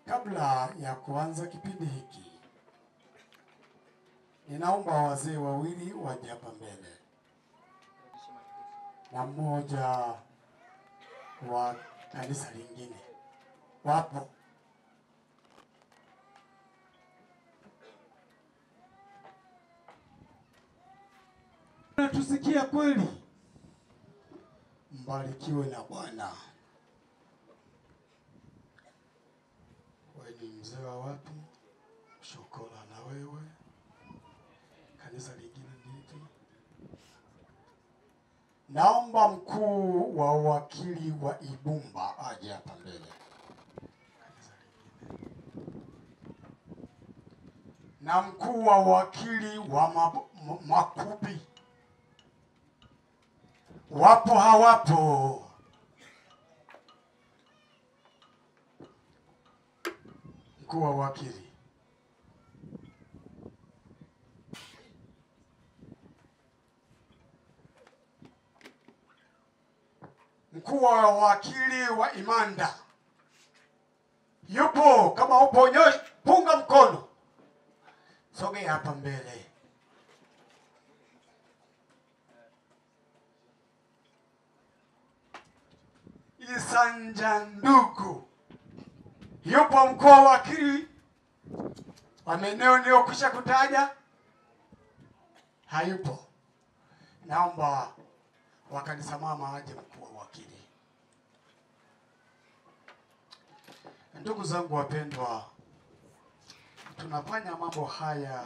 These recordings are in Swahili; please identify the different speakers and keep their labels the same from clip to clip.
Speaker 1: Kabla ya kuanza kipindi hiki, ninaomba wazee wawili waje hapa mbele na mmoja wa kanisa lingine. Wapo? Natusikia kweli? Mbarikiwe na Bwana. Wewe ni mzee wa wapi? Shokola na wewe. Kanisa lingine lipi? Naomba mkuu wa wakili wa Ibumba aje hapa mbele. Kanisa lingine. Na mkuu wa wakili wa Makubi. Wapo hawapo? Mkuu wa wakili. Mkuu wa wakili wa Imanda. Yupo? Kama upo nyosha, punga mkono. Sogea hapa mbele. Isanja ndugu. Yupo mkuu wa wakili wa maeneo niliyokwisha kutaja? Hayupo. Naomba wakanisa mama aje mkuu wa wakili. Ndugu zangu wapendwa, tunafanya mambo haya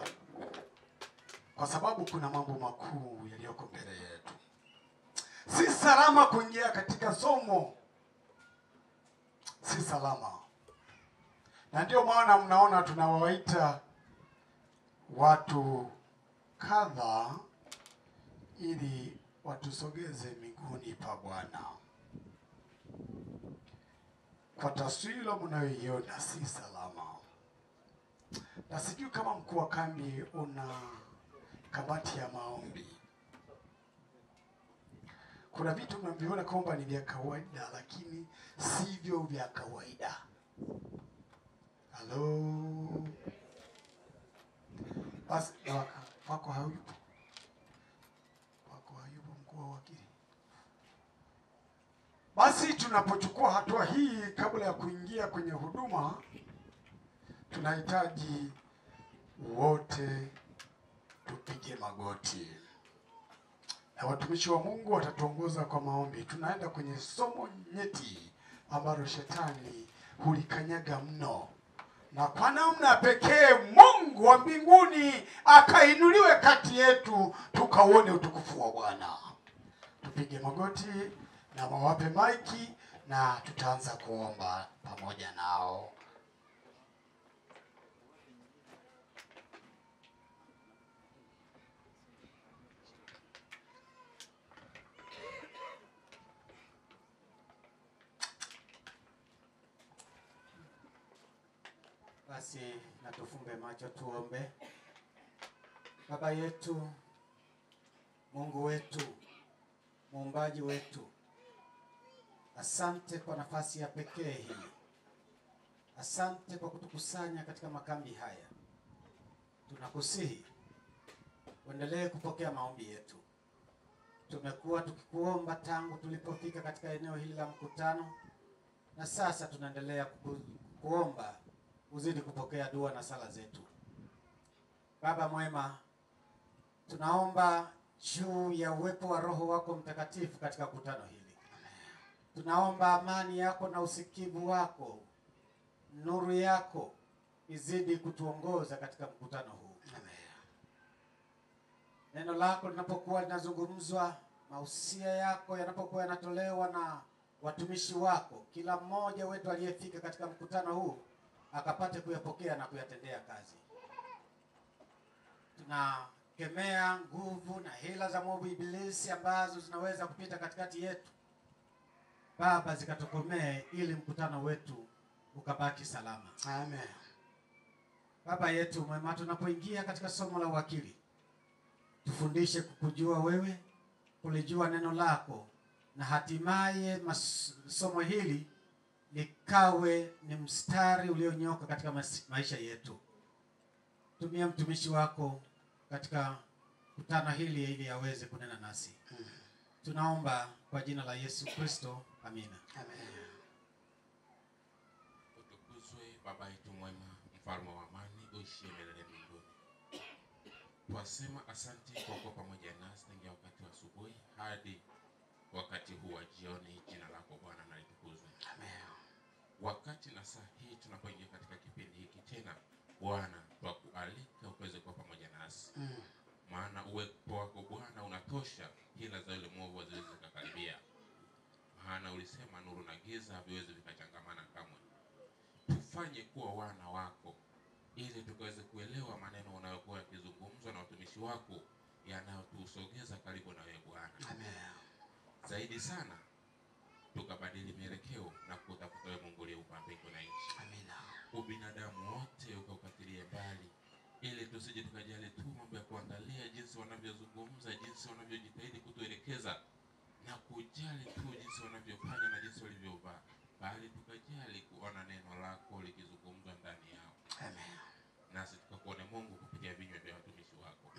Speaker 1: kwa sababu kuna mambo makuu yaliyoko mbele yetu. Si salama kuingia katika somo. Si salama. Na ndio maana mnaona tunawaita watu kadha ili watusogeze miguuni pa Bwana. Kwa taswira mnayoiona si salama. Na sijui kama mkuu wa kambi una kamati ya maombi. Kuna vitu mnaviona kwamba ni vya kawaida lakini sivyo vya kawaida. Halo. Basi wako hayupo. Wako hayupo mkuu wa wakili. Basi tunapochukua hatua hii kabla ya kuingia kwenye huduma, tunahitaji wote tupige magoti. Na watumishi wa Mungu watatuongoza kwa maombi. Tunaenda kwenye somo nyeti ambalo shetani hulikanyaga mno. Na kwa namna pekee Mungu wa mbinguni akainuliwe kati yetu tukauone utukufu wa Bwana. Tupige magoti na wawape maiki na tutaanza kuomba pamoja nao. Basi na tufumbe macho tuombe. Baba yetu, Mungu wetu, muumbaji wetu, asante kwa nafasi ya pekee hii. Asante kwa kutukusanya katika makambi haya. Tunakusihi uendelee kupokea maombi yetu. Tumekuwa tukikuomba tangu tulipofika katika eneo hili la mkutano, na sasa tunaendelea kuomba uzidi kupokea dua na sala zetu. Baba mwema, tunaomba juu ya uwepo wa Roho wako Mtakatifu katika mkutano hili. Tunaomba amani yako na usikivu wako, nuru yako izidi kutuongoza katika mkutano huu. Neno lako linapokuwa linazungumzwa, mausia yako yanapokuwa yanatolewa na watumishi wako, kila mmoja wetu aliyefika katika mkutano huu akapate kuyapokea na kuyatendea kazi. Tunakemea nguvu na hila za mwovu ibilisi ambazo zinaweza kupita katikati yetu. Baba, zikatokomee ili mkutano wetu ukabaki salama. Amen. Baba yetu mwema, tunapoingia katika somo la wakili, tufundishe kukujua wewe, kulijua neno lako, na hatimaye somo hili likawe ni mstari ulionyoka katika maisha yetu. Tumia mtumishi wako katika kutana hili ili aweze kunena nasi. Tunaomba kwa jina la Yesu Kristo. Amina.
Speaker 2: Amen.
Speaker 3: Utukuzwe Baba yetu mwema, mfalme wa amani, uishie milele mbinguni. Twasema asante kwa kuwa pamoja nasi tangia wakati wa asubuhi hadi wakati huu wa jioni. Jina lako Bwana na litukuzwe.
Speaker 2: Amen.
Speaker 3: Wakati na saa hii tunapoingia katika kipindi hiki tena, Bwana twakualika uweze kuwa pamoja nasi. Maana uwepo wako Bwana unatosha hila za yule mwovu haziwezi kukaribia. Maana ulisema nuru na giza haviwezi vikachangamana kamwe. Tufanye kuwa wana wako ili tukaweze kuelewa maneno unayokuwa yakizungumzwa na watumishi wako yanayotusogeza karibu na wewe Bwana.
Speaker 2: Amen.
Speaker 3: Zaidi sana tukabadili mielekeo na kutafuta wewe Mungu aliyeumba mbingu na nchi.
Speaker 2: Amina.
Speaker 3: Ubinadamu wote ukakatilie mbali ili tusije tukajali tu mambo ya kuangalia jinsi wanavyozungumza, jinsi wanavyojitahidi kutuelekeza na kujali tu jinsi wanavyofanya na jinsi walivyovaa, bali tukajali kuona neno lako likizungumzwa ndani yao.
Speaker 2: Amen.
Speaker 3: Nasi tukakuone Mungu kupitia vinywa vya watumishi wako.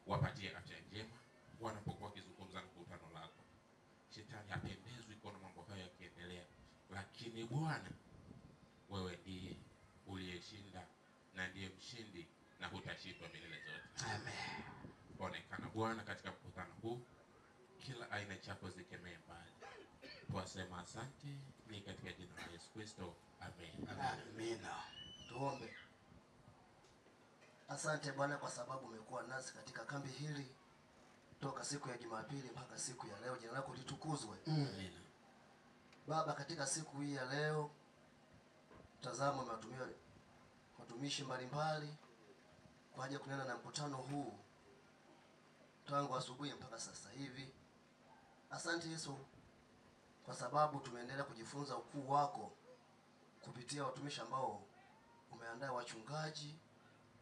Speaker 3: Wapatie afya njema wanapokuwa wakizungumza na mkutano lako. Shetani hapendezwi kuona mambo hayo yakiendelea, lakini Bwana wewe ndiye uliyeshinda na ndiye mshindi na hutashindwa milele zote.
Speaker 2: Amen.
Speaker 3: Onekana Bwana katika mkutano huu, kila aina chako zikemee mbali. Twasema asante ni katika jina la Yesu Kristo. Amen.
Speaker 2: Amina. Tuombe. Asante Bwana kwa sababu umekuwa nasi katika kambi hili toka siku ya Jumapili mpaka siku ya leo. Jina lako litukuzwe.
Speaker 3: Amen.
Speaker 2: Baba, katika siku hii ya leo tazama umewatumia watumishi mbalimbali kwa ajili ya kunena na mkutano huu tangu asubuhi mpaka sasa hivi. Asante Yesu kwa sababu tumeendelea kujifunza ukuu wako kupitia watumishi ambao umeandaa, wachungaji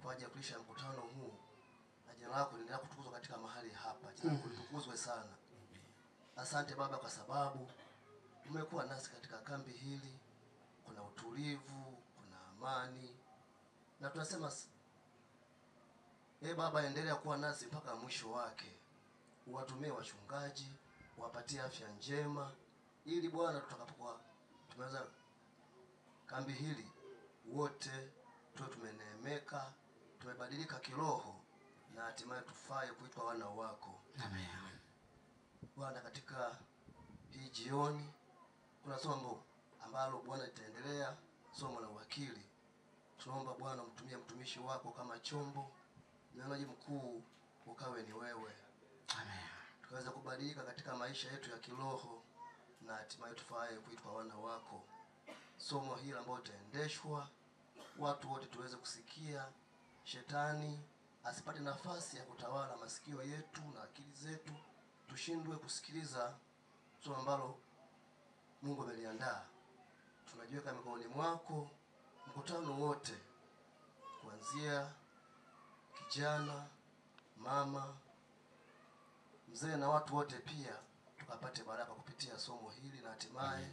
Speaker 2: kwa ajili ya kulisha mkutano huu, na jina lako linaendelea kutukuzwa katika mahali hapa. Jina lako litukuzwe sana. Asante Baba kwa sababu umekuwa nasi katika kambi hili. Kuna utulivu, kuna amani, na tunasema Baba, endelea kuwa nasi mpaka mwisho wake. Uwatumie wachungaji, uwapatie afya njema, ili Bwana tutakapokuwa tumeweza kambi hili wote tuwe tumeneemeka, tumebadilika kiroho, na hatimaye tufaye kuitwa wana wako.
Speaker 1: Amen.
Speaker 2: Bwana, katika hii jioni kuna somo ambalo Bwana litaendelea, somo la uwakili. Tunaomba Bwana mtumie mtumishi wako kama chombo, mnenaji mkuu ukawe ni wewe.
Speaker 1: Amen.
Speaker 2: Tukaweza kubadilika katika maisha yetu ya kiroho, na hatimaye tufaye kuitwa wana wako. Somo hili ambalo litaendeshwa, watu wote tuweze kusikia, shetani asipate nafasi ya kutawala masikio yetu na akili zetu, tushindwe kusikiliza somo ambalo Mungu ameliandaa. Tunajiweka mikononi mwako, mkutano wote kuanzia kijana, mama, mzee na watu wote pia tukapate baraka kupitia somo hili, na hatimaye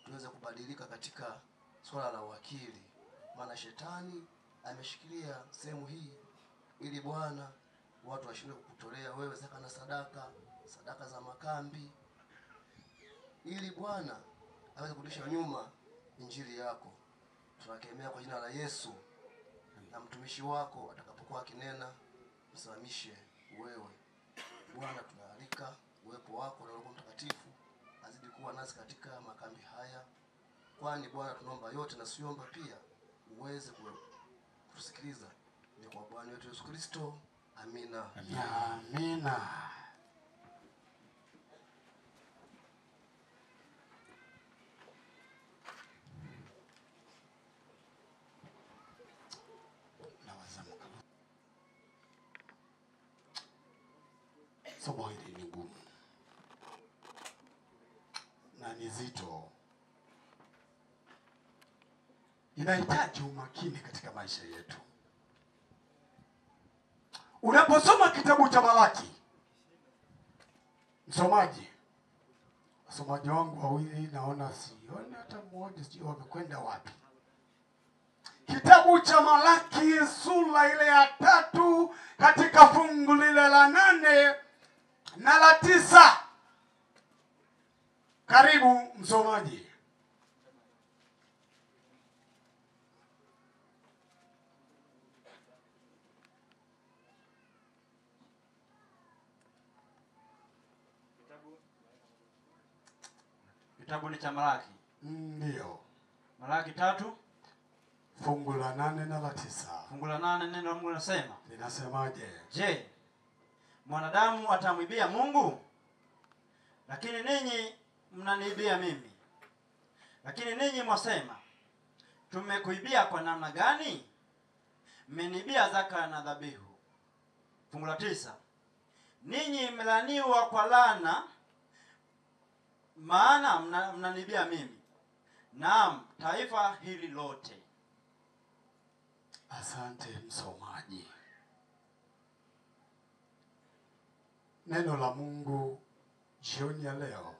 Speaker 2: tuweze kubadilika katika swala la uwakili. Maana shetani ameshikilia sehemu hii ili Bwana watu washindwe kukutolea wewe zaka na sadaka za makambi, ili Bwana aweze kurudisha nyuma injili yako. Tunakemea kwa jina la Yesu, na mtumishi wako atakapokuwa akinena, msimamishe wewe Bwana. Tunaalika uwepo wako na Roho Mtakatifu azidi kuwa nasi katika makambi haya, kwani Bwana tunaomba yote na siomba pia uweze kutusikiliza. Ni kwa Bwana wetu Yesu Kristo. Amina.
Speaker 1: Amina. Somo hili ni ngumu na ni zito, inahitaji umakini katika maisha yetu. Unaposoma kitabu cha Malaki, msomaji, Wasomaji wangu wawili naona sioni hata mmoja, sijui wamekwenda wapi. Kitabu cha Malaki sura ile ya 3 katika fungu lile la 8 na la 9. Karibu msomaji.
Speaker 4: Kitabu ni cha Malaki.
Speaker 1: Ndio.
Speaker 4: Malaki 3
Speaker 1: fungu la 8 na la 9.
Speaker 4: fungu la 8 neno la Mungu linasema,
Speaker 1: linasemaje?
Speaker 4: Je, mwanadamu atamwibia Mungu? Lakini ninyi mnaniibia mimi. Lakini ninyi mwasema, tumekuibia kwa namna gani? Mmeniibia zaka na dhabihu. Fungu la 9. Ninyi mmelaniwa kwa laana, maana mnaniibia mimi, naam, taifa hili lote.
Speaker 1: Asante msomaji. Neno la Mungu jioni ya leo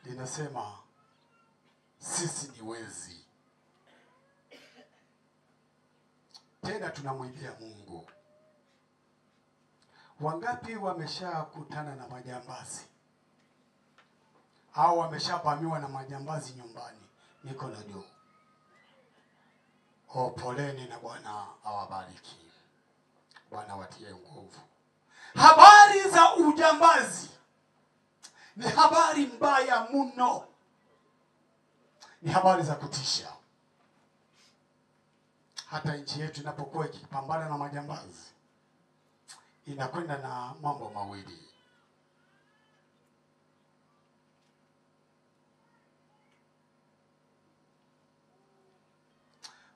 Speaker 1: linasema sisi ni wezi, tena tunamwibia Mungu. Wangapi wameshakutana na majambazi au wameshavamiwa na majambazi nyumbani? Niko na juu. Poleni na Bwana awabariki. Bwana watie nguvu. Habari za ujambazi ni habari mbaya mno. Ni habari za kutisha. Hata nchi yetu inapokuwa ikipambana na majambazi, inakwenda na mambo mawili.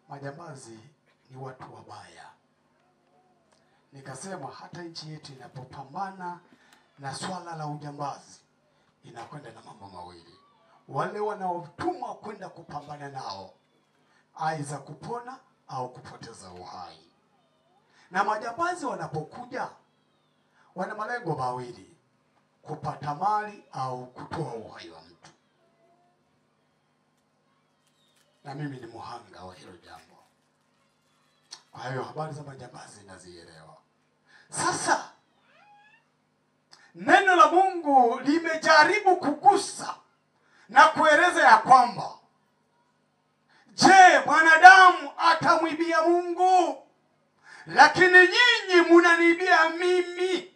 Speaker 1: Majambazi ni watu wabaya. Nikasema hata nchi yetu inapopambana na swala la ujambazi, inakwenda na mambo mawili. Wale wanaotumwa kwenda kupambana nao, aidha kupona au kupoteza uhai. Na majambazi wanapokuja, wana malengo mawili: kupata mali au kutoa uhai wa mtu. Na mimi ni muhanga wa hilo jambo. Kwa hiyo habari za majambazi nazielewa. Sasa neno la Mungu limejaribu kugusa na kueleza ya kwamba, je, mwanadamu atamwibia Mungu? Lakini nyinyi mnaniibia mimi.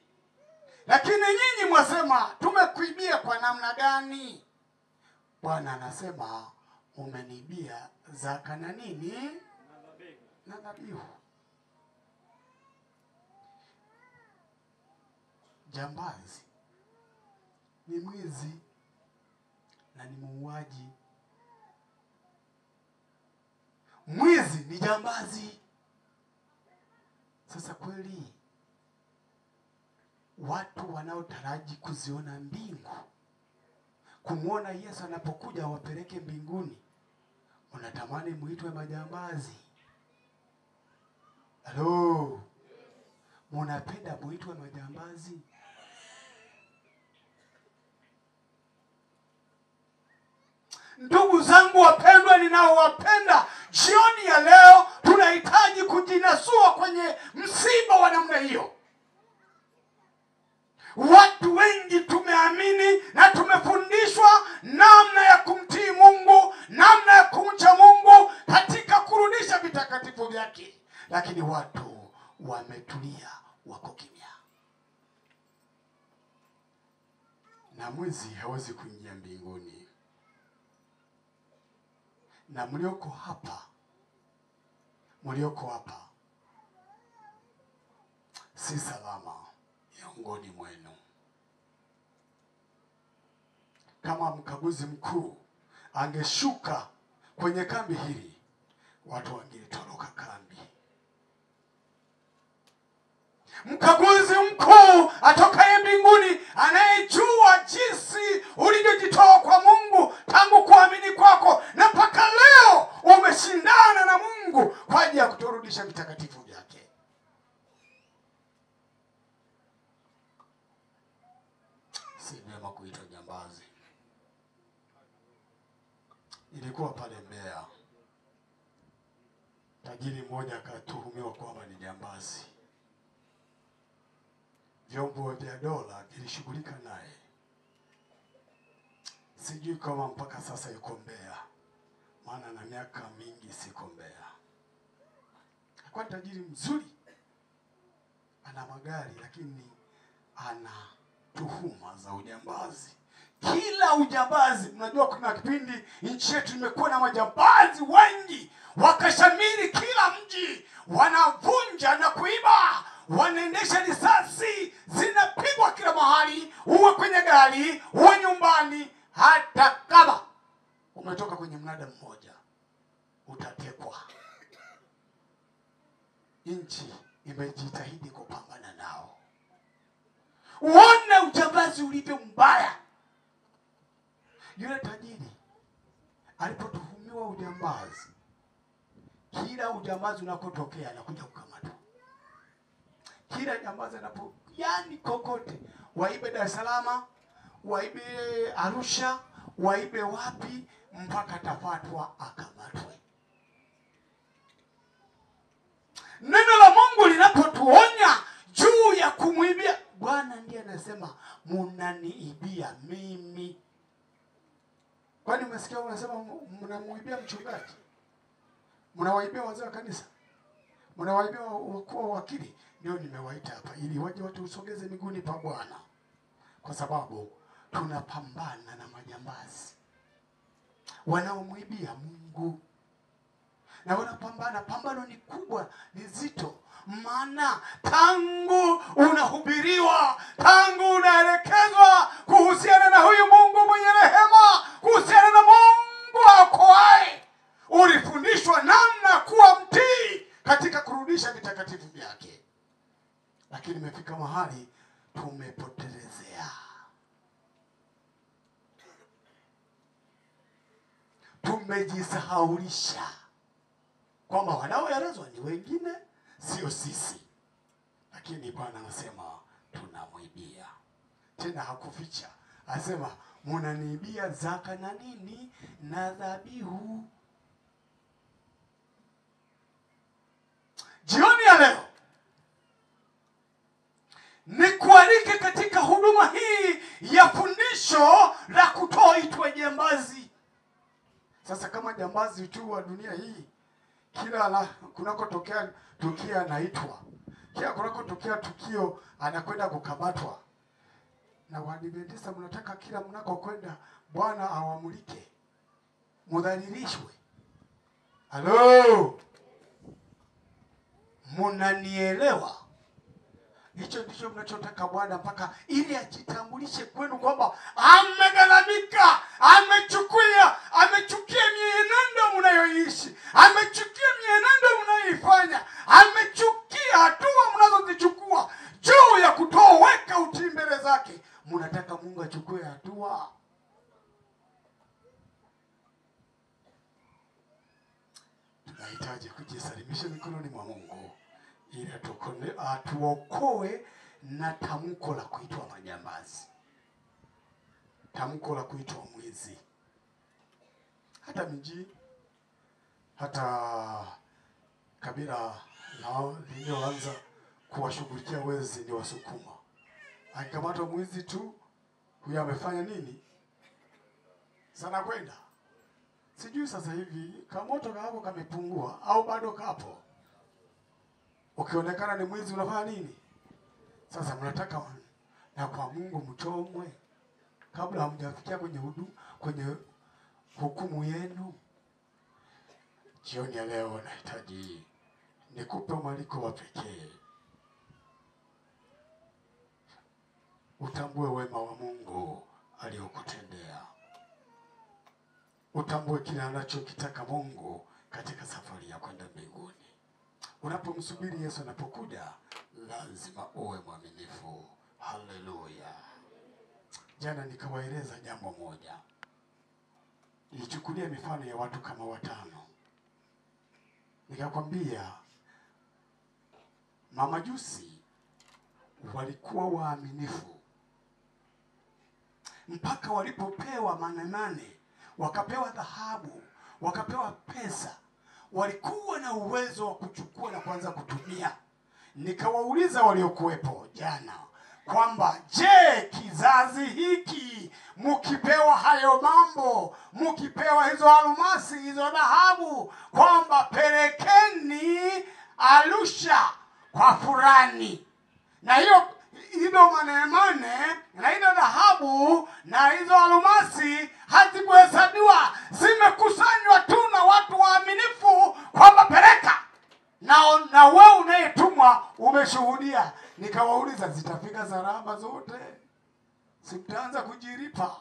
Speaker 1: Lakini nyinyi mwasema, tumekuibia kwa namna gani? Bwana anasema, umeniibia zaka na nini? Na dhabihu. Jambazi ni mwizi na ni muuaji. Mwizi ni jambazi. Sasa kweli watu wanaotaraji kuziona mbingu, kumwona Yesu anapokuja wapeleke mbinguni, unatamani muitwe majambazi? Halo, munapenda muitwe majambazi? Ndugu zangu wapendwa, ninaowapenda, jioni ya leo tunahitaji kujinasua kwenye msiba wa namna hiyo. Watu wengi tumeamini na tumefundishwa namna ya kumtii Mungu, namna ya kumcha Mungu katika kurudisha vitakatifu vyake. Lakini watu wametulia, wako kimya. Na mwizi hawezi kuingia mbinguni. Na mlioko hapa si salama miongoni mwenu. Kama mkaguzi mkuu angeshuka kwenye kambi hili, watu wangetoroka kambi. Mkaguzi mkuu atokaye mbinguni, anayejua jinsi ulivyojitoa kwa Mungu tangu kuamini kwako na mpaka leo umeshindana na Mungu kwa ajili ya kuturudisha vitakatifu vyake. Si vyema kuitwa
Speaker 5: Nilikuwa pale Mbeya. Tajiri mmoja akatuhumiwa kwamba ni jambazi. Vyombo vya dola vilishughulika naye. Sijui kama mpaka sasa yuko Mbeya, maana na miaka mingi siko Mbeya. Alikuwa tajiri mzuri, ana magari, lakini ana tuhuma za ujambazi. Kila ujambazi, mnajua kuna kipindi nchi yetu imekuwa na majambazi wengi, wakashamiri kila mji, wanavunja na kuiba, wanaendesha risasi zinapigwa kila mahali, uwe kwenye gari, uwe nyumbani. Hata kama umetoka kwenye mnada mmoja utatekwa. Nchi imejitahidi kupambana nao. Uone ujambazi ulivyo mbaya. Yule tajiri alipotuhumiwa ujambazi, kila ujambazi unakotokea anakuja kukamatwa. Kila jambazi yani kokote, waibe Dar es Salaam, waibe Arusha, waibe wapi, mpaka tafatwa akamatwe. Neno la Mungu linapotuonya juu ya kumwibia, Bwana ndiye anasema mnaniibia mimi. Kwani umesikia unasema mnamuibia mchungaji? Mnawaibia wazee wa kanisa? Mnawaibia wakuu wa wakili? Ndio nimewaita hapa ili waje watu usogeze miguuni pa Bwana. Kwa sababu tunapambana na majambazi wanaomwibia Mungu. Na wanapambana, pambano ni kubwa, ni zito. Maana tangu unahubiriwa, tangu unaelekezwa kuhusiana na huyu Mungu mwenye rehema, kuhusiana na Mungu aokoaye, ulifundishwa namna kuwa mtii katika kurudisha vitakatifu vyake. Lakini imefika mahali tumepotelezea. Tumejisahaulisha kwamba wanaoelezwa ni wengine, sio sisi. Lakini Bwana anasema tunamwibia. Tena hakuficha. Anasema mnaniibia zaka na nini na dhabihu. Jioni ya leo nikualike katika huduma hii ya fundisho la kutoitwa jambazi. Sasa kama jambazi tu wa dunia hii, kila kunakotokea tukio anaitwa, kila kunakotokea tukio anakwenda kukamatwa. Na Waadventista mnataka kila mnakokwenda Bwana awamulike, mudhalilishwe. Halo, mnanielewa? Hicho ndicho mnachotaka Bwana, mpaka ili ajitambulishe kwenu kwamba amegharamika, amechukia mienendo mnayoishi, amechukia mienendo mnayoifanya, amechukia hatua mnazozichukua juu ya kutoweka utii mbele zake. Mnataka Mungu achukue hatua. Tunahitaji kujisalimisha mikononi mwa Mungu ili atuokoe na tamko la kuitwa majambazi, tamko la kuitwa mwizi. Hata mji, hata kabila nao lilioanza kuwashughulikia wezi ni Wasukuma. Akikamatwa mwizi tu, huyo amefanya nini? Sana kwenda. Sijui sasa hivi kamoto kako kamepungua au bado kapo. Ukionekana ni mwizi unafanya nini? Sasa mnataka na kwa Mungu mchomwe kabla hamjafikia kwenye hukumu yenu. Jioni ya leo nahitaji nikupe mwaliko wa pekee. Utambue wema wa Mungu aliyokutendea. Utambue kile anachokitaka Mungu katika safari ya kwenda mbinguni. Unapomsubiri Yesu anapokuja, lazima uwe mwaminifu. Haleluya. Jana nikawaeleza jambo moja. Nilichukulia mifano ya watu kama 5. Nikakwambia mamajusi walikuwa waaminifu mpaka walipopewa manane, wakapewa dhahabu, wakapewa pesa, walikuwa na uwezo wa kuchukua na kuanza kutumia. Nikawauliza waliokuwepo jana kwamba je, kizazi hiki mkipewa hayo mambo, mkipewa hizo almasi, hizo dhahabu, kwamba pelekeni Arusha kwa fulani, na hiyo manemane na hizo dhahabu na hizo almasi hazikuhesabiwa, zimekusanywa tu na watu waaminifu kwamba peleka, na wewe unayetumwa umeshuhudia. Nikawauliza, zitafika gharama zote? Simtaanza kujiripa?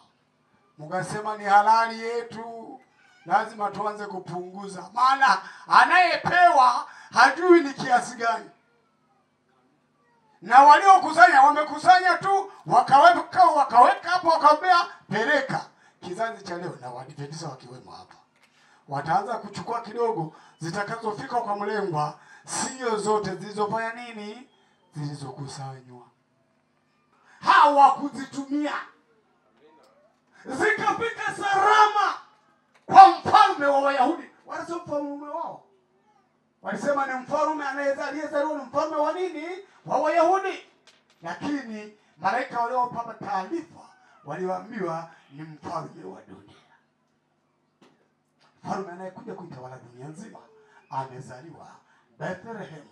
Speaker 5: Mkasema ni halali yetu, lazima tuanze kupunguza, maana anayepewa hajui ni kiasi gani. Na waliokusanya wamekusanya tu, wakaweka hapo, wakaambia peleka. Kizazi cha leo na Waadventista wakiwemo hapa, wataanza kuchukua kidogo, zitakazofika kwa mlengwa sio zote zilizofanya nini, zilizokusanywa. Hawakuzitumia, zikafika salama kwa mfalme wa Wayahudi. Wala sio mfalme wao, walisema ni mfalme aliyezaliwa ni mfalme wa nini, wa Wayahudi. Lakini malaika waliopata taarifa waliwaambiwa ni mfalme wa dunia, mfalme anayekuja kuitawala dunia nzima amezaliwa Bethlehem.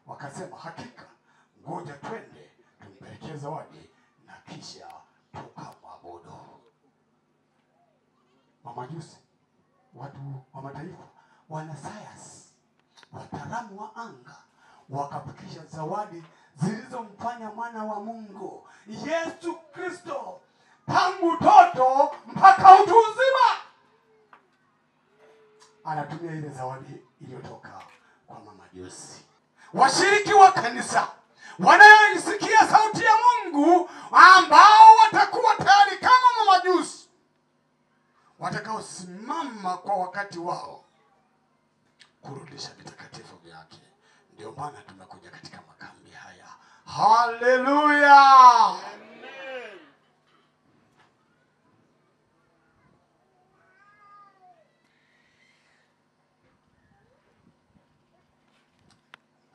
Speaker 5: Wakasema hakika, ngoja twende tumpelekee zawadi na kisha tukamwabudu. Mamajusi, watu wa mataifa, wanasayansi, wataalamu wa anga wakafikisha zawadi zilizomfanya mwana wa Mungu Yesu Kristo tangu utoto mpaka utu uzima anatumia ile zawadi iliyotoka kwa mamajusi. Washiriki wa kanisa wanaoisikia sauti ya Mungu, ambao watakuwa tayari kama mamajusi, watakaosimama kwa wakati wao kurudisha vitakatifu vyake. Ndio maana tumekuja katika makambi haya. Haleluya! Amen.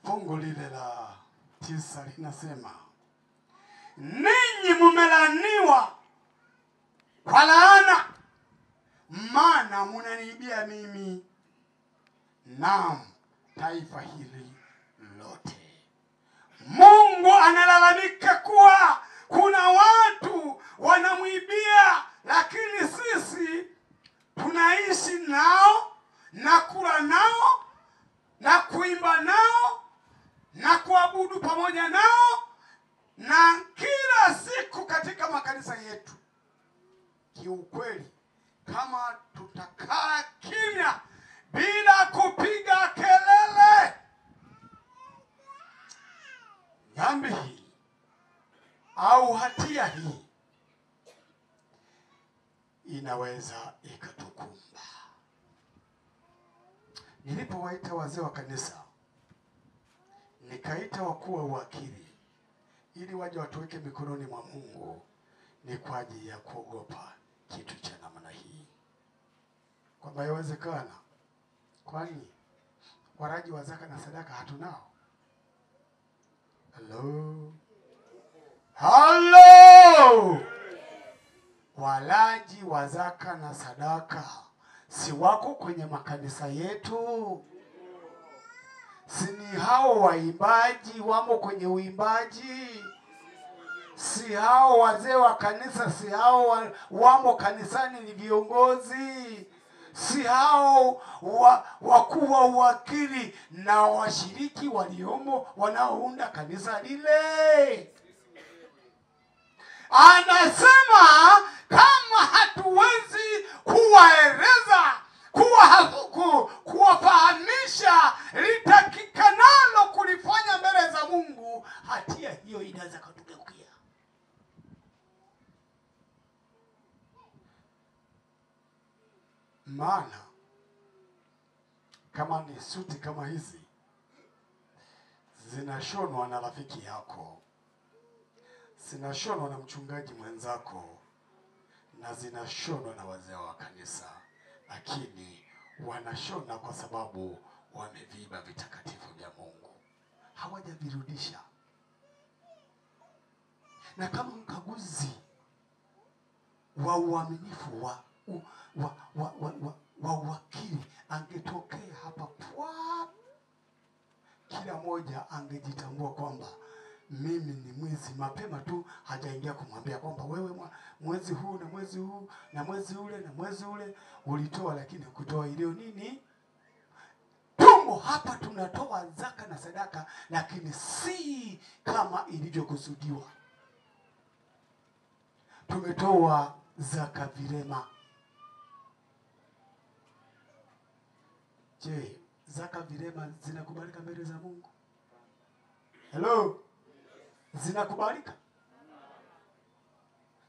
Speaker 5: Fungu lile la 9 linasema, ninyi mmelaniwa kwa laana, maana mnaniibia mimi, naam, taifa hili lote. Mungu analalamika kuwa kuna watu wanamwibia, lakini sisi tunaishi nao na kula nao na kuimba nao na kuabudu pamoja nao, na kila siku katika makanisa yetu. Kiukweli, kama tutakaa kimya bila kupiga kelele, dhambi hii au hatia hii inaweza ikatukumba. Nilipowaita wazee wa kanisa, nikaita wakuu wa uwakili ili waje watuweke mikononi mwa Mungu, ni kwa ajili ya kuogopa kitu cha namna hii, kwamba yawezekana. Kwani waraji wa zaka na sadaka hatunao? Hello. Walaji wa zaka na sadaka si wako kwenye makanisa yetu? Si ni hao waimbaji wamo kwenye uimbaji? Si hao wazee wa kanisa, si hao wamo kanisani ni viongozi? Si hao wakuu wa uwakili na washiriki waliomo wanaounda kanisa lile? Anasema kama hatuwezi kuwaeleza, kuwafahamisha litakikanalo kulifanya mbele za Mungu, hatia hiyo inaweza kutugeukia. Maana kama ni suti kama hizi zinashonwa na rafiki yako, zinashonwa na mchungaji mwenzako, na zinashonwa na wazee wa kanisa, lakini wanashona kwa sababu wameviba vitakatifu vya Mungu, hawajavirudisha. Na kama mkaguzi wa uaminifu wa uwakili angetokea hapa kila moja angejitambua kwamba mimi ni mwizi mapema tu, hajaingia kumwambia kwamba wewe mwezi huu na mwezi huu na mwezi ule na mwezi ule ulitoa, lakini kutoa ilio nini tumbo. Hapa tunatoa zaka na sadaka, lakini si kama ilivyokusudiwa. Tumetoa zaka virema. Je, zaka virema zinakubalika mbele za Mungu? Hello? Zinakubalika?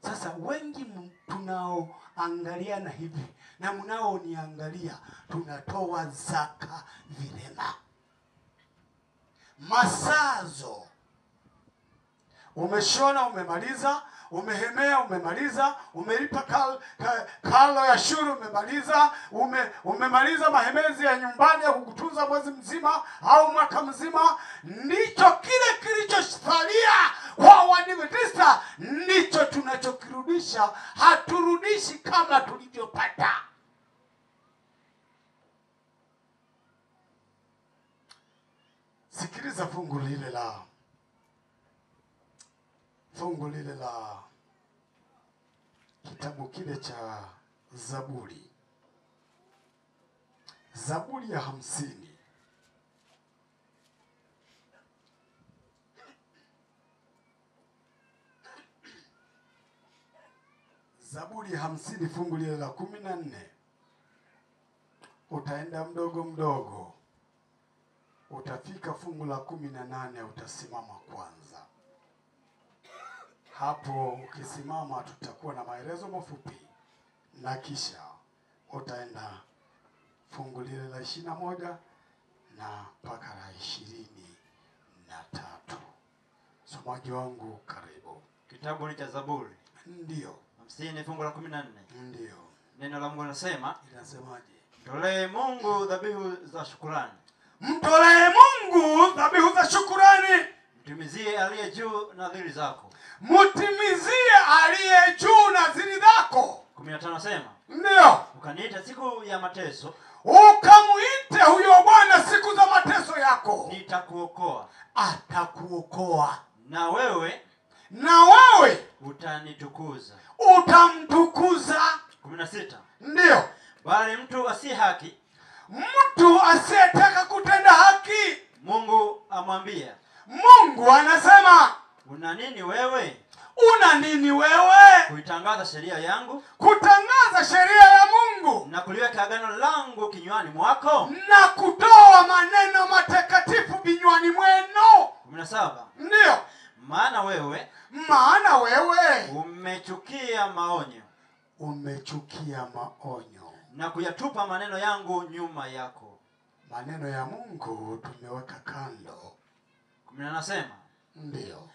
Speaker 5: Sasa wengi tunaoangaliana hivi na mnaoniangalia, tunatoa zaka virema. Masazo, umeshona umemaliza, umehemea umemaliza, umelipa kalo ya shule umemaliza, umemaliza mahemezi ya nyumbani ya kukutunza mwezi mzima au mwaka mzima, ndicho kile kilichosalia kwa Waadventista ndicho tunachokirudisha. Haturudishi kama tulivyopata. Sikiliza fungu lile la kitabu kile cha Zaburi. Zaburi ya 50. Zaburi ya 50 fungu lile la 14. Utaenda mdogo mdogo, utafika fungu la 18, utasimama kwanza. Hapo ukisimama tutakuwa na maelezo mafupi, na kisha utaenda fungu lile la 21 na mpaka la 23. Somaji wangu karibu.
Speaker 4: Kitabu cha Zaburi.
Speaker 5: Ndio.
Speaker 4: 50 fungu la 14.
Speaker 5: Ndio.
Speaker 4: Neno la Mungu linasema,
Speaker 5: inasemaje?
Speaker 4: Mtolee Mungu dhabihu za shukrani.
Speaker 5: Mtolee Mungu dhabihu za shukrani.
Speaker 4: Mtimizie aliye juu nadhiri zako.
Speaker 5: Mtimizie aliye juu nadhiri zako.
Speaker 4: 15 nasema,
Speaker 5: ndio.
Speaker 4: Ukaniita siku ya mateso,
Speaker 5: ukamuite huyo Bwana siku za mateso yako,
Speaker 4: nitakuokoa.
Speaker 5: Atakuokoa.
Speaker 4: Na wewe utanitukuza.
Speaker 5: Utamtukuza.
Speaker 4: 16.
Speaker 5: Ndio.
Speaker 4: Bali mtu asiye haki,
Speaker 5: mtu asiyetaka kutenda haki,
Speaker 4: Mungu amwambia.
Speaker 5: Mungu anasema,
Speaker 4: una nini wewe?
Speaker 5: Una nini wewe?
Speaker 4: Kuitangaza sheria yangu.
Speaker 5: Kutangaza sheria ya Mungu.
Speaker 4: Na kuliweka agano langu kinywani mwako.
Speaker 5: Na kutoa maneno matakatifu vinywani mwenu.
Speaker 4: 17.
Speaker 5: Ndio.
Speaker 4: Maana wewe umechukia maonyo.
Speaker 5: Umechukia maonyo.
Speaker 4: Na kuyatupa maneno yangu nyuma yako.
Speaker 5: Maneno ya Mungu tumeweka kando.
Speaker 4: 10 nasema,
Speaker 5: ndio.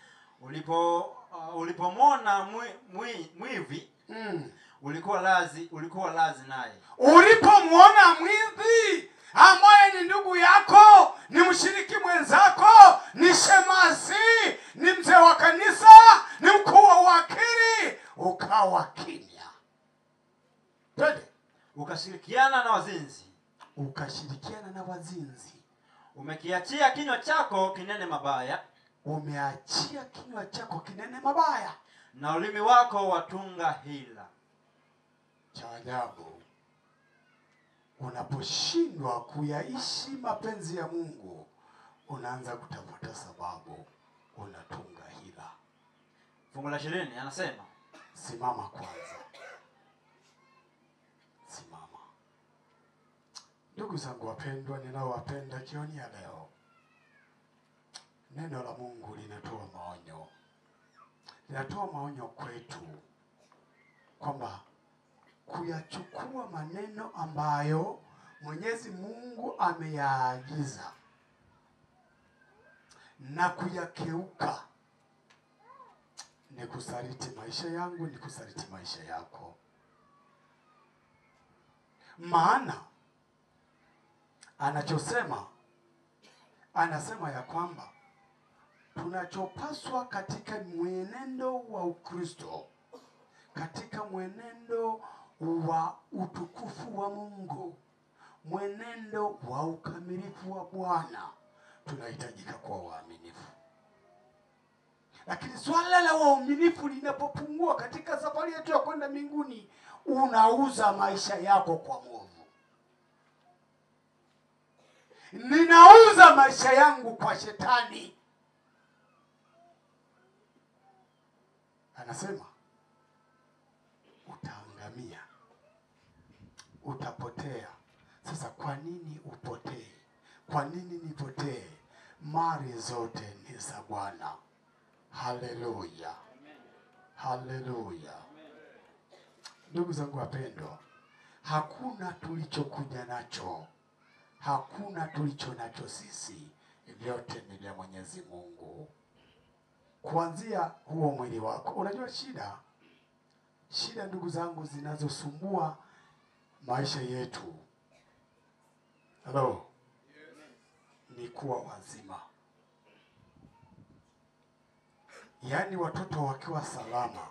Speaker 4: Ulipomwona mwivi, ulikuwa lazi naye.
Speaker 5: Ulipomwona mwivi ambaye ni ndugu yako, ni mshiriki mwenzako, ni shemasi, ni mzee wa kanisa, ni mkuu wa wakili, ukawa kimya. Twende.
Speaker 4: Ukashirikiana na wazinzi. Umekiachia kinywa chako kinene mabaya.
Speaker 5: Umeachia kinywa chako kinene mabaya.
Speaker 4: Na ulimi wako watunga hila.
Speaker 5: Cha ajabu, unaposhindwa kuyaishi mapenzi ya Mungu, unaanza kutafuta sababu, unatunga hila.
Speaker 4: Fungu la 20 anasema,
Speaker 5: simama kwanza. Simama. Ndugu zangu wapendwa, ninaowapenda jioni ya leo, neno la Mungu linatoa maonyo. Linatoa maonyo kwetu kwamba kuyachukua maneno ambayo Mwenyezi Mungu ameyaagiza na kuyakeuka ni kusaliti maisha yangu, ni kusaliti maisha yako. Maana anachosema, anasema ya kwamba tunachopaswa katika mwenendo wa Ukristo, katika mwenendo wa utukufu wa Mungu, mwenendo wa ukamilifu wa Bwana, tunahitajika kuwa waaminifu. Lakini swala la uaminifu linapopungua katika safari yetu ya kwenda mbinguni, unauza maisha yako kwa mwovu. Ninauza maisha yangu kwa shetani. Anasema utaangamia, utapotea. Sasa kwa nini upotee? Kwa nini nipotee? Mali zote ni za Bwana. Haleluya, haleluya. Ndugu zangu wapendwa, hakuna tulichokuja nacho, hakuna tulicho nacho sisi, vyote ni vya Mwenyezi Mungu. Kuanzia huo mwili wako. Unajua shida ndugu zangu zinazosumbua maisha yetu, hello, ni kuwa wazima. Yaani watoto wakiwa salama,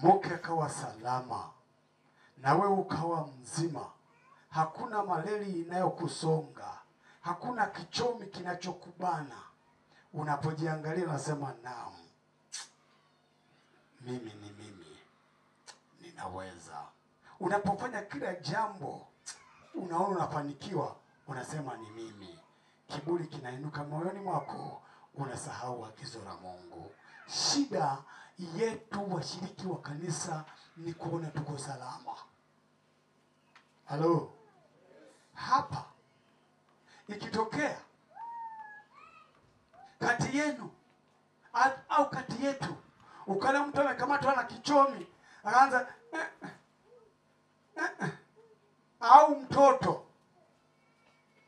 Speaker 5: mke akawa salama, na wewe ukawa mzima, hakuna maleli inayokusonga, hakuna kichomi kinachokubana. Unapojiangalia unasema naam, mimi ni mimi, ninaweza. Unapofanya kila jambo unaona unafanikiwa, unasema ni mimi. Kiburi kinainuka moyoni mwako, unasahau agizo la Mungu. Shida yetu washiriki wa kanisa ni kuona tuko salama. Halo, hapa ikitokea kati yenu au kati yetu ukana mtu amekamatwa na kichomi akaanza au mtoto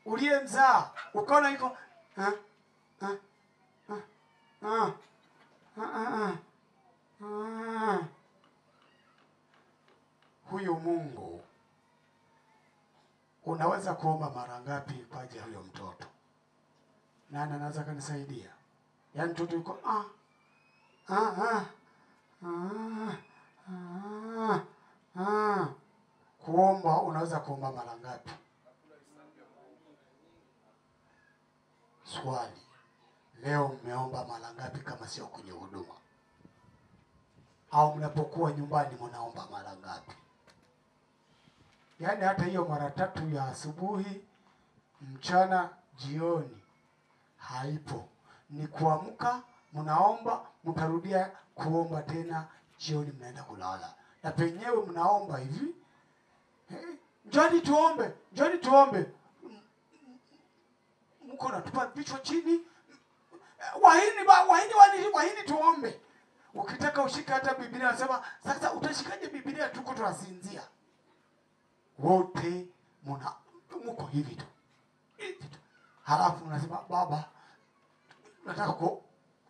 Speaker 5: uliyemzaa ukaona yuko huyu Mungu unaweza kuomba mara ngapi kwa ajili ya huyo mtoto? Nani anaweza kanisaidia? Yaani mtoto yuko kuomba, unaweza kuomba mara ngapi? Swali, leo mmeomba mara ngapi kama sio kwenye huduma? Au mnapokuwa nyumbani mnaomba mara ngapi? Yaani hata hiyo mara 3 ya asubuhi, mchana, jioni haipo. Ni kuamka mnaomba, mtarudia kuomba tena jioni, mnaenda kulala. Na penyewe mnaomba hivi, njoni tuombe, njoni tuombe. Mko natupa vichwa chini. Wahini tuombe. Ukitaka ushike hata Biblia anasema, sasa utashikaje Biblia tuko tunasinzia? Wote mko hivi tu. Halafu unasema baba, nataka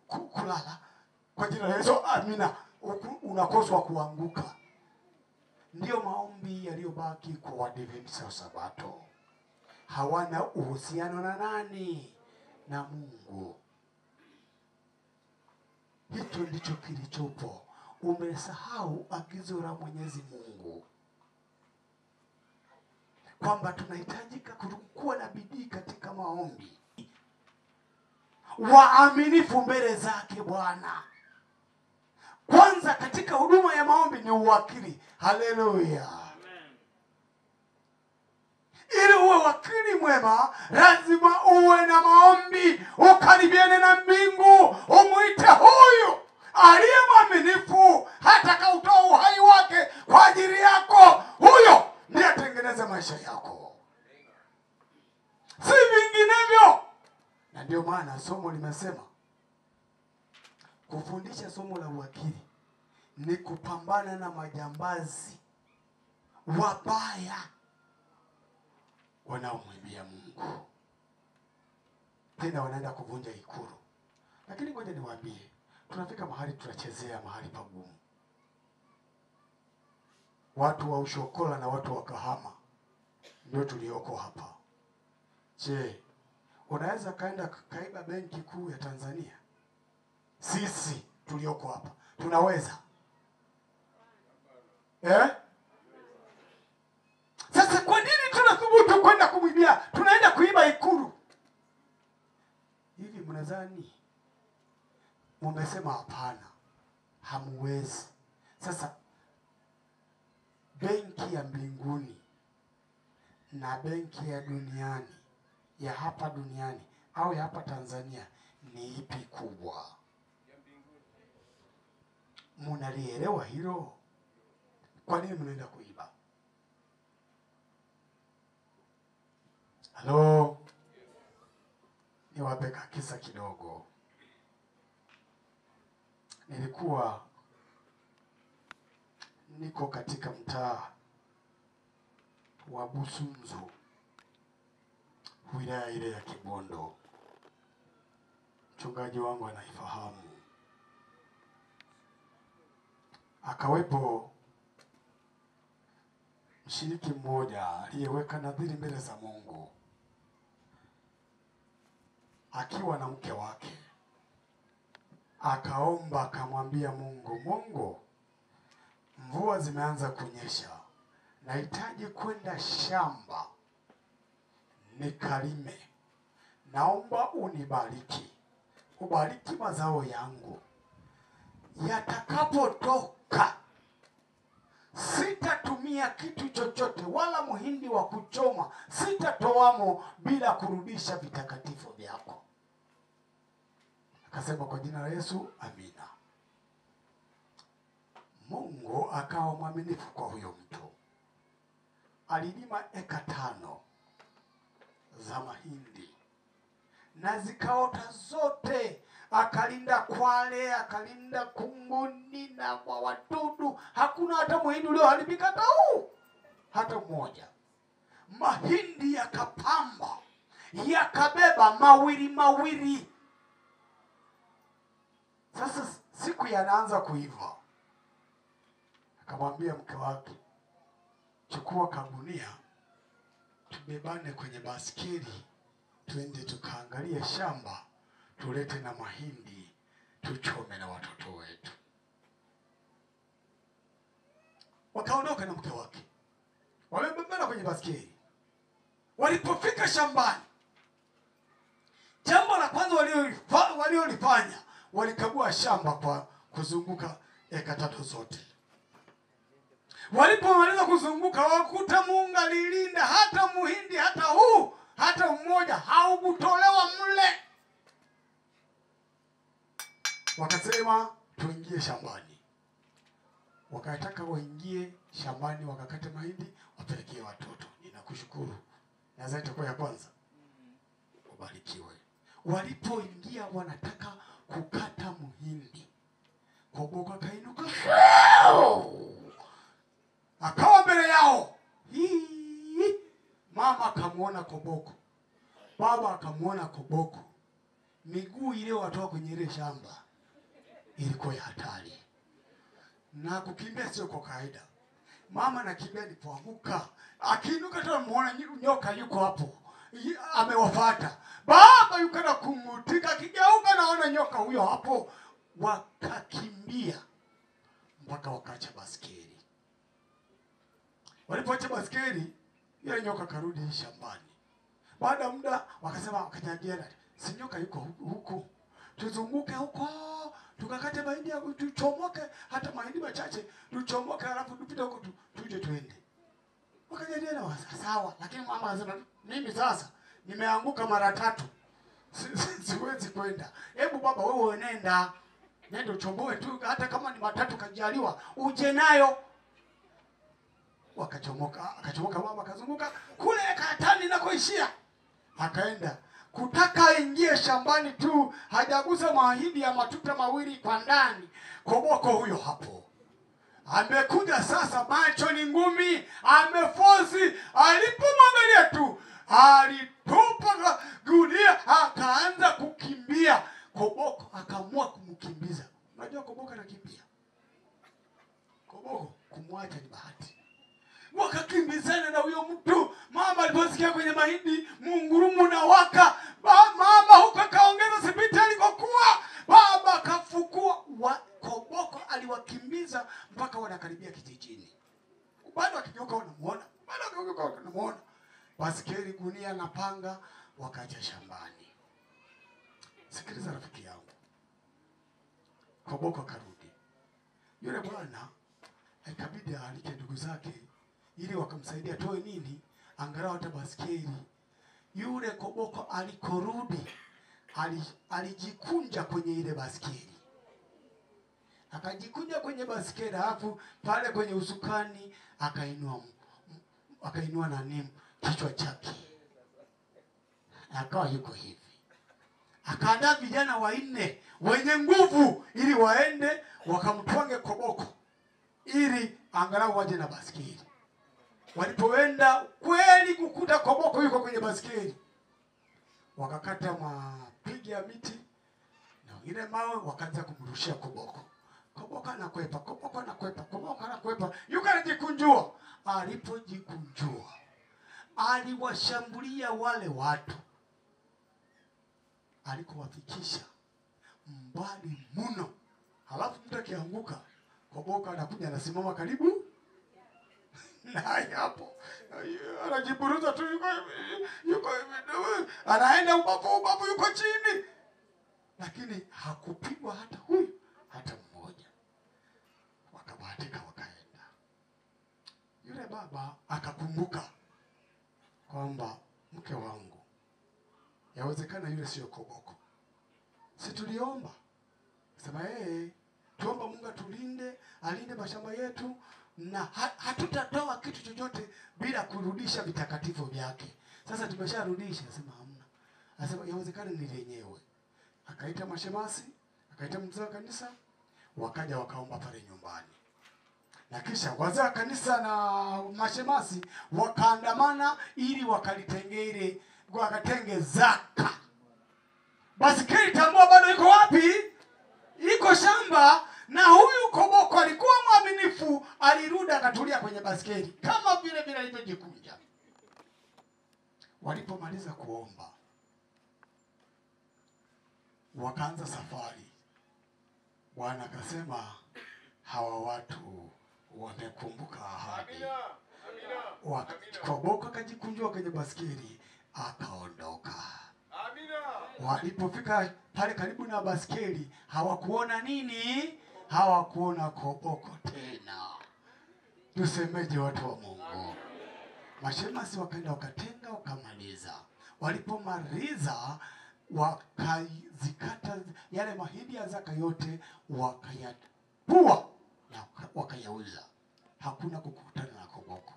Speaker 5: kulala kwa jina la Yesu, amina. Unakoswa kuanguka. Ndio maombi yaliyobaki kwa Waadventista wa Sabato. Hawana uhusiano na nani? Na Mungu. Hicho ndicho kilichopo. Umesahau agizo la Mwenyezi Mungu kwamba tunahitajika kuwa na bidii katika maombi, waaminifu mbele zake Bwana. Kwanza katika huduma ya maombi ni uwakili. Haleluya. Ili uwe wakili mwema, lazima uwe na maombi, ukaribiane na mbingu, umuite huyu aliye mwaminifu, hata kautoa uhai wake kwa ajili yako. Huyo ndiye atengeneze maisha yako, si vinginevyo. Na ndio maana somo limesema kufundisha somo la uwakili ni kupambana na majambazi wabaya wanaomwibia Mungu, tena wanaenda kuvunja ikulu. Lakini ngoja niwaambie, tunafika mahali tunachezea mahali pagumu. Watu wa Ushokola na watu wa Kahama ndio tulioko hapa. Je, unaweza kaenda kaiba benki kuu ya Tanzania? Sisi tulioko hapa tunaweza? Sasa kwa nini tunathubutu kwenda kumwibia? Tunaenda kuiba Ikulu. Hivi mnadhani mumesema hapana, hamuwezi? Sasa benki ya mbinguni na benki ya duniani, ya hapa duniani au ya hapa Tanzania, ni ipi kubwa? Mnalielewa hilo? Kwa nini mnaenda kuiba? Halo, niwape kisa kidogo. Nilikuwa niko katika mtaa wa Busunzu, wilaya ile ya Kibondo. Mchungaji wangu anaifahamu. Akawepo mshiriki mmoja aliyeweka nadhiri mbele za Mungu, akiwa na mke wake. Akaomba akamwambia Mungu, Mungu, mvua zimeanza kunyesha, nahitaji kwenda shamba nikalime, naomba unibariki, ubariki mazao yangu. Yatakapotoka sitatumia kitu chochote, wala muhindi wa kuchoma sitatoamo bila kurudisha vitakatifu vyako. Akasema kwa jina la Yesu, amina. Mungu akawa mwaminifu kwa huyo mtu. Alilima eka 5 za mahindi na zikaota zote. Akalinda kwale, akalinda kunguni na kwa wadudu. Hakuna hata muhindi ulioharibika hata mmoja. Mahindi yakapamba, yakabeba mawili. Sasa siku yanaanza kuiva. Akamwambia mke wake, chukua kagunia, tubebane kwenye baskeli, twende tukaangalie shamba, tulete na mahindi tuchome na watoto wetu. Wakaondoka na mke wake, wamebebana kwenye baskeli. Walipofika shambani, jambo la kwanza waliolifanya, walikagua shamba kwa kuzunguka eka 3 zote. Walipomaliza kuzunguka, wakuta Mungu alilinda, hata muhindi hata mmoja haukutolewa mle. Wakasema tuingie shambani. Wakataka waingie shambani, wakakata mahindi wapelekee watoto. Ninakushukuru. Nazari itakuwa ya kwanza. Ubarikiwe. Walipoingia wanataka kukata muhindi, Koboko akainuka, akawa mbele yao. Mama akamuona Koboko, baba akamuona Koboko. Miguu ile watoa kwenye ile shamba ilikuwa ya hatari, na kukimbia sio kwa kawaida. Mama anakimbia, alipoanguka akiinuka tena muona nyoka yuko hapo amewafuata. Baba yuko na kumutika, kigeuka naona nyoka huyo hapo. Wakakimbia mpaka wakacha baskeli. Walipoacha baskeli, ile nyoka karudi shambani. Baada ya muda wakasema, wakajadiliana, si nyoka yuko huko, tuzunguke huko tukakate mahindi ya tuchomoke, hata mahindi machache tuchomoke, alafu tupite huko tuje tuende. Wakajadiliana, sawa. Lakini mama anasema, mimi sasa nimeanguka mara 3, siwezi kwenda. Hebu baba wewe nenda uchomoe tu, hata kama ni matatu kajaliwa uje nayo. Akachomoka mama, akazunguka kule katani nakoishia, akaenda kutaka ingie shambani tu, hajagusa mahindi ya matuta 2 kwa ndani. Koboko huyo hapo amekuja sasa, macho ni ngumi, amefozi. Alipomwangalia tu alitupa gunia, akaanza kukimbia. Koboko akaamua kumkimbiza. Unajua Koboko anakimbia, Koboko kumwacha ni bahati. Wakakimbizana na huyo mtu. Mama waliposikia kwenye mahindi mungurumu na waka, mama huko akaongeza sipiti alikokuwa, baba kafukua. Koboko aliwakimbiza mpaka wanakaribia kijijini. Bado wakigeuka wanamuona, bado wakigeuka wanamuona. Basikeli, gunia na panga wakaja shambani. Sikiliza rafiki yangu. Koboko karudi. Yule bwana ikabidi alike ndugu zake ili wakamsaidia toe nini, angalau hata basikeli. Yule koboko alikorudi, alijikunja kwenye ile basikeli. Akajikunja kwenye basikeli, alafu pale kwenye usukani akainua nani kichwa chake. Akawa yuko hivi. Akaandaa vijana 4 wenye nguvu ili waende wakamtwange koboko ili angalau waje na basikeli. Walipoenda kweli kukuta koboko yuko kwenye basikeli, wakakata mapigi ya miti na ile mawe wakaanza kumrushia koboko. Koboko anakwepa, koboko anakwepa, koboko anakwepa, yuko anajikunjua. Alipojikunjua aliwashambulia wale watu. Alikowafikisha mbali mno. Halafu mtu akianguka, koboko anakuja anasimama karibu naye hapo. Anajiburuza tu, yuko hivi, anaenda ubavu yuko chini. Lakini hakupigwa hata huyu, hata mmoja. Wakabahatika wakaenda. Yule baba akakumbuka kwamba mke wangu, yawezekana yule sio koboko. Si tuliomba? Sema tuomba Mungu atulinde, alinde mashamba yetu na hatutatoa kitu chochote bila kurudisha vitakatifu vyake. Sasa tumesharudisha. Sema hamna. Anasema yawezekana ni lenyewe. Akaita mashemasi, akaita mzee wa kanisa, wakaja wakaomba pale nyumbani. Na kisha wazee wa kanisa na mashemasi wakaandamana ili wakatenge zaka. Basikeli tambua bado iko wapi? Iko shamba. Na huyu koboko alikuwa mwaminifu, alirudi akatulia kwenye basikeli kama vile alivyojikunja. Walipomaliza kuomba, wakaanza safari. Bwana akasema hawa watu wamekumbuka ahadi. Amina. Koboko akajikunjua kwenye basikeli akaondoka. Amina. Walipofika pale karibu na basikeli, hawakuona nini? Hawakuona koboko tena. Tusemeje watu wa Mungu? Mashemasi wakaenda wakatenga wakamaliza. Walipomaliza wakazikata yale mahindi ya zaka yote, wakayapua na wakayauza. Hakuna kukutana na koboko.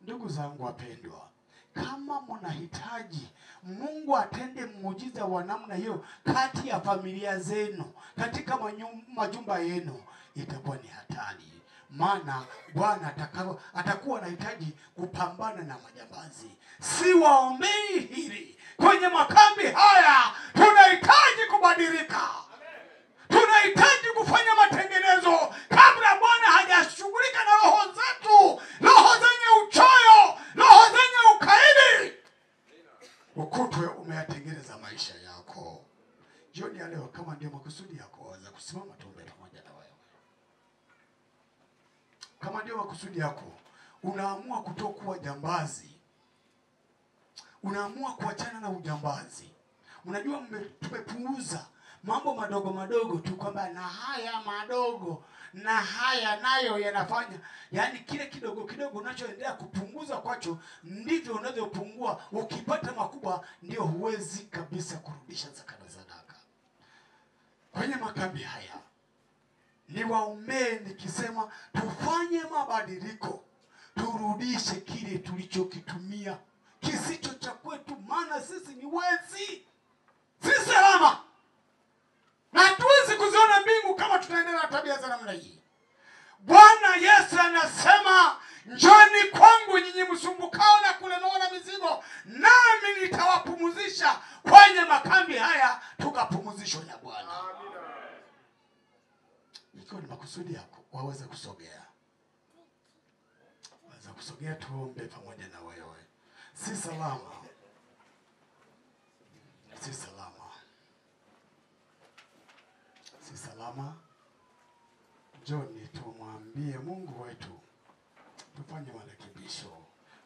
Speaker 5: Ndugu zangu wapendwa, kama mnahitaji Mungu atende muujiza wa namna hiyo kati ya familia zenu, katika majumba yenu, itakuwa ni hatari. Maana Bwana atakuwa anahitaji kupambana na majambazi. Si waombei hili kwenye makambi haya. Tunahitaji kubadilika. Tunahitaji kufanya matengenezo kabla Bwana hajashughulika na roho zetu, roho zenye uchoyo, roho zenye ukaidi. Ukutwe umeyatengeneza maisha yako. Jioni ya leo, kama ndio makusudi yako, waweza kusimama tuombe pamoja na wewe. Kama ndio makusudi yako, unaamua kutokuwa jambazi, unaamua kuachana na ujambazi. Unajua tumepuuza mambo madogo tu, kwamba na haya madogo na haya nayo yanafanya, yani kile kidogo unachoendelea kupunguza kwacho ndivyo unavyopungua. Ukipata makubwa ndio huwezi kabisa kurudisha zaka na sadaka. Kwenye makambi haya niwaombee nikisema tufanye mabadiliko, turudishe kile tulichokitumia kisicho cha kwetu, maana sisi ni wezi, si salama. Na hatuwezi kuziona mbingu kama tutaendelea na tabia za namna hii. Bwana Yesu anasema, njoni kwangu nyinyi msumbukao na kulemewa na mizigo, nami nitawapumzisha. Kwenye makambi haya tukapumzishwe na Bwana. Ikiwa ni makusudi yako, waweza kusogea. Waweza kusogea tuombe pamoja na wewe. si salama, si salama, si salama. Njoni tumwambie Mungu wetu, tufanye marekebisho.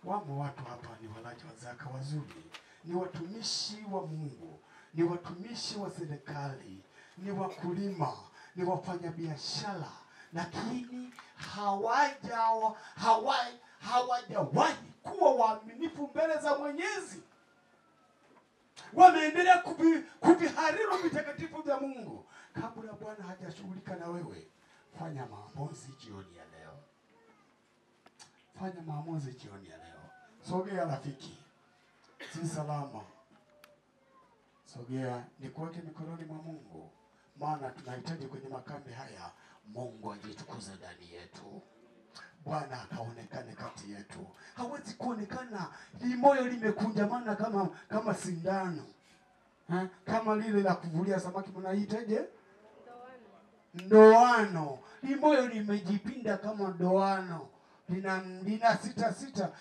Speaker 5: Wamo watu hapa ni walaji wa zaka wazuri, ni watumishi wa Mungu, ni watumishi wa serikali, ni wakulima, ni wafanyabiashara, lakini hawajawahi kuwa waaminifu mbele za Mwenyezi. Wameendelea kuviharibu vitakatifu vya Mungu. Kabla Bwana hajashughulika na wewe, fanya maamuzi jioni ya leo. Fanya maamuzi jioni ya leo. Sogea rafiki, si salama. Sogea, nikuweke mikononi mwa Mungu, maana tunahitaji kwenye makambi haya Mungu ajitukuze ndani yetu. Bwana akaonekane kati yetu. Hawezi kuonekana moyo limekunjamana kama sindano. Kama lile la kuvulia samaki mnaiteje? Ndoano. Moyo limejipinda kama ndoano. Lina sita.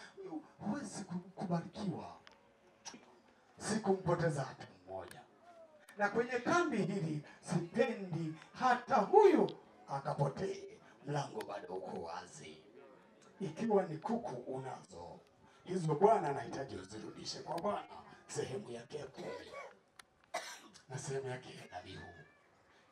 Speaker 5: Huwezi kubarikiwa. Sikumpoteza hata mmoja. Na kwenye kambi hili sipendi hata huyo akapotee. Mlango bado uko wazi. Ikiwa ni kuku unazo, hizo Bwana anahitaji uzirudishe kwa Bwana, sehemu yake ya 10 na sehemu yake ya dhabihu.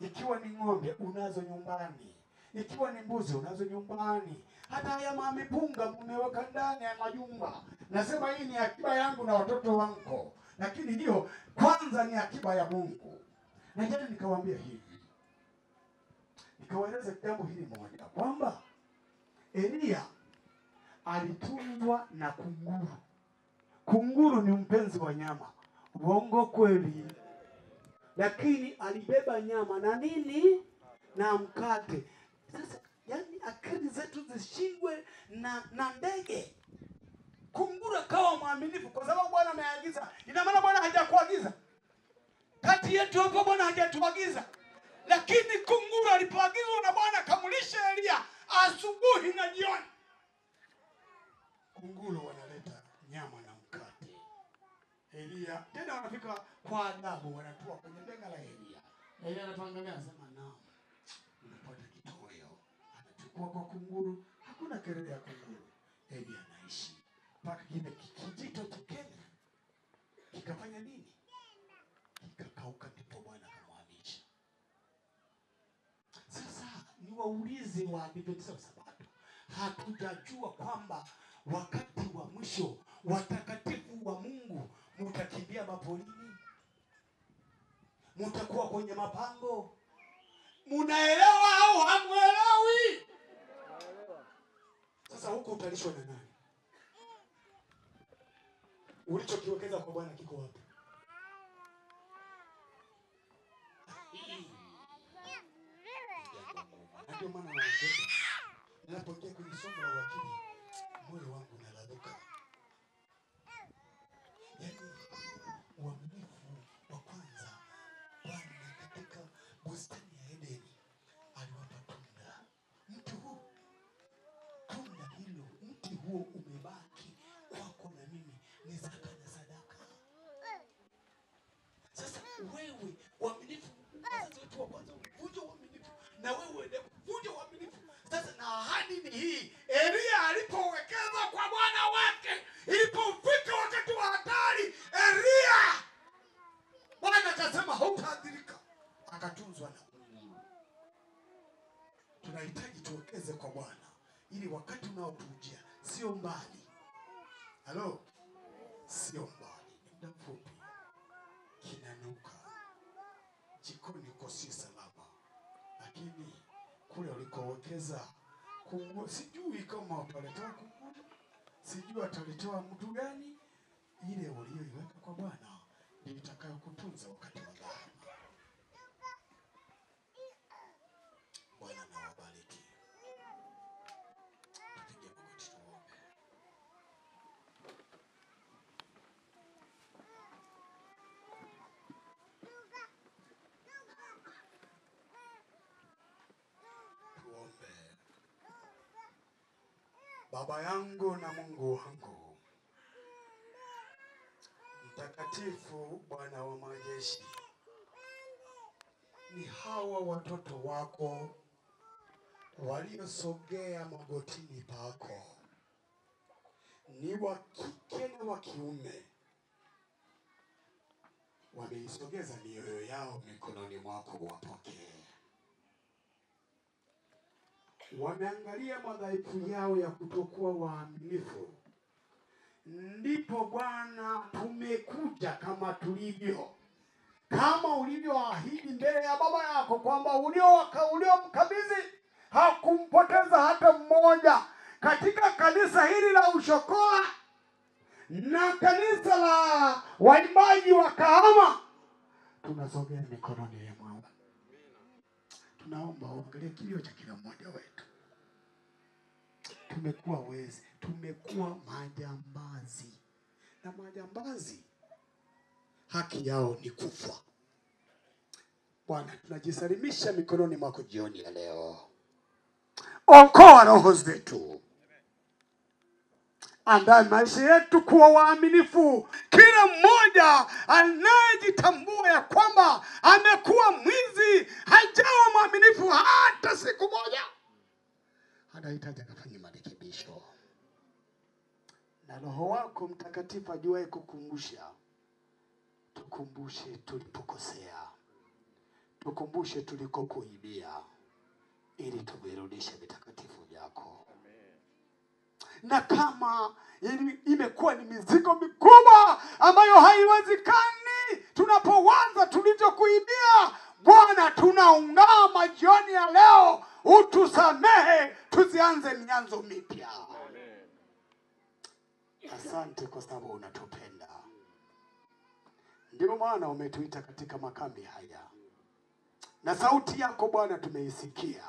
Speaker 5: Ikiwa ni ng'ombe unazo nyumbani, ikiwa ni mbuzi unazo nyumbani, hata haya mamipunga mmeweka ndani ya majumba. Nasema hii ni akiba yangu na watoto wangu, lakini hiyo kwanza ni akiba ya Mungu. Na jana nikawaambia hivi, nikawaeleza jambo hili moja, kwamba Elia alitunzwa na kunguru. Kunguru ni mpenzi wa nyama. Uongo kweli? Lakini alibeba nyama na nini? Na mkate. Sasa yani akili zetu zishindwe na ndege. Kunguru akawa mwaminifu kwa sababu Bwana ameagiza. Ina maana Bwana hajakuagiza? Kati yetu hapo Bwana hajatuagiza. Lakini kunguru alipoagizwa na Bwana kamulisha Elia asubuhi na jioni. Kunguru wanaleta nyama na mkate. Elia tena wanafika kwa adabu, wanatua kwenye bega la Elia. Elia anapangalia, anasema naam, unapata kitoweo. Anachukua kwa kunguru, hakuna kelele ya kunguru. Elia anaishi mpaka kile kijito kikenya kikafanya nini? Kikakauka, ndipo Bwana akamhamisha. Sasa ni waulize wa Adventista wa Sabato, hatujajua kwamba wakati wa mwisho watakatifu wa Mungu mutakimbia mapolini, mutakuwa kwenye mapango. Munaelewa au hamuelewi? Sasa huko utalishwa na nani? Ulichokiwekeza kwa Bwana kiko wapi? Ndio maana naogopa ninapoingia kwenye somo la wakili, moyo wangu unalaluka. Yaani uaminifu wa kwanza, Bwana katika bustani ya Edeni aliwapa tunda. Tunda hilo, mti huo umebaki kwako na mimi, ni zaka na sadaka. Sasa wewe uaminifu, wazazi wetu wa kwanza uvunje uaminifu, na wewe ndio uvunje uaminifu. Sasa na ahadi ni hii, Elia alipowekeza kwa Bwana wake, ilipofika wakati wa hatari, Elia Bwana akasema hautaathirika, akatunzwa na Mungu. Tunahitaji tuwekeze kwa Bwana ili wakati unaotujia sio mbali. Halo? Sio mbali, ni muda mfupi. Kinanuka. Jikoni uko si salama. Lakini kule ulikowekeza kunguru, sijui kama utaletewa kunguru, sijui ataletewa mtu gani. Ile uliyoiweka kwa Bwana ndio itakayokutunza wakati wa dhama. Bwana na wabariki. Tupige magoti tuombe. Tuombe. Baba yangu na Mungu wangu, Mtakatifu, Bwana wa majeshi, ni hawa watoto wako waliosogea magotini pako, ni wa kike na wa kiume, wameisogeza mioyo yao mikononi mwako, wapokee. Wameangalia madhaifu yao ya kutokuwa waaminifu, ndipo Bwana tumekuja kama tulivyo, kama ulivyoahidi mbele ya Baba yako kwamba uliomkabidhi hakumpoteza hata mmoja. Katika kanisa hili la Ushokola na kanisa la waimbaji wa Kahama, tunasogea mikononi mwako. Tunaomba uangalie kilio cha kila mmoja wetu. Tumekuwa wezi, tumekuwa majambazi, na majambazi haki yao ni kufa. Bwana, tunajisalimisha mikononi mwako jioni ya leo. Okoa roho zetu, andaa maisha yetu kuwa waaminifu. Kila mmoja anayejitambua ya kwamba amekuwa mwizi, hajawa mwaminifu hata siku moja, anahitaji kufanya marekebisho. Na Roho wako Mtakatifu ajuaye kukumbusha, tukumbushe tulipokosea, tukumbushe tulikokuibia, ili tuvirudishe vitakatifu vyako. Na kama imekuwa ni mizigo mikubwa ambayo haiwezekani tunapowaza tulivyokuibia, Bwana, tunaungama jioni ya leo, utusamehe, tuzianze mianzo mipya. Asante kwa sababu unatupenda. Ndio maana umetuita katika makambi haya, na sauti yako Bwana tumeisikia.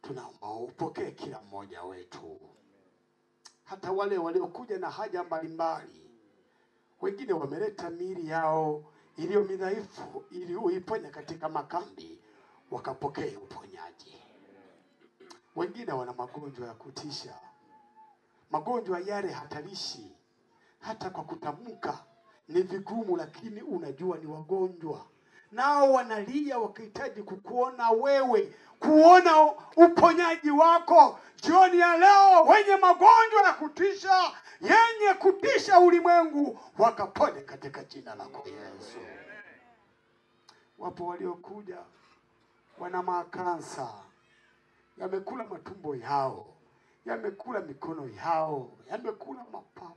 Speaker 5: Tunaomba upokee kila mmoja wetu, hata wale waliokuja na haja mbalimbali. Wengine wameleta miili yao iliyo midhaifu ili uiponye katika makambi, wakapokee uponyaji. Wengine wana magonjwa ya kutisha, magonjwa yale hatarishi, hata kwa kutamka ni vigumu, lakini unajua ni wagonjwa. Nao wanalia wakihitaji kukuona wewe, kuona uponyaji wako jioni ya leo. Wenye magonjwa ya kutisha, yenye kutisha ulimwengu, wakapone katika jina lako Yesu. Wapo waliokuja wana makansa, yamekula matumbo yao, yamekula mikono yao, yamekula mapafu.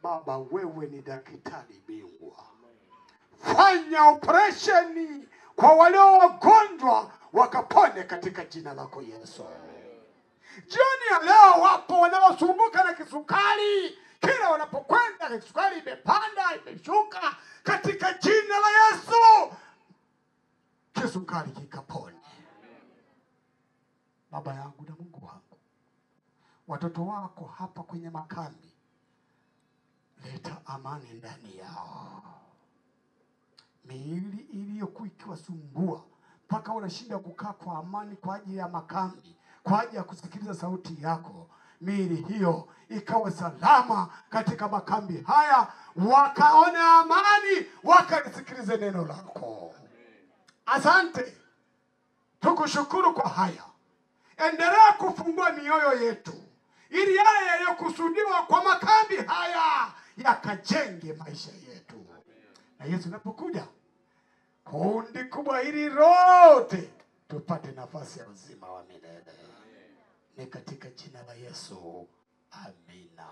Speaker 5: Baba, wewe ni daktari bingwa. Fanya operesheni kwa walio wagonjwa, wakapone katika jina lako Yesu. Jioni ya leo wapo wanaosumbuka na kisukari, kila wanapokwenda kisukari imepanda, imeshuka, katika jina la Yesu kisukari kikapone. Baba yangu na Mungu wangu, watoto wako hapa kwenye makambi, leta amani ndani yao. Miili iliyokuwa ikiwasumbua mpaka wanashinda kukaa kwa amani kwa ajili ya makambi, kwa ajili ya kusikiliza sauti yako, miili hiyo ikawa salama katika makambi haya, wakaone amani, wakalisikilize neno lako. Asante, tukushukuru kwa haya. Endelea kufungua mioyo yetu, ili yale yaliyokusudiwa kwa makambi haya yakajenge maisha yetu. Na Yesu unapokuja, kundi kubwa hili lote tupate nafasi ya uzima wa milele. Ni katika jina la Yesu. Amina.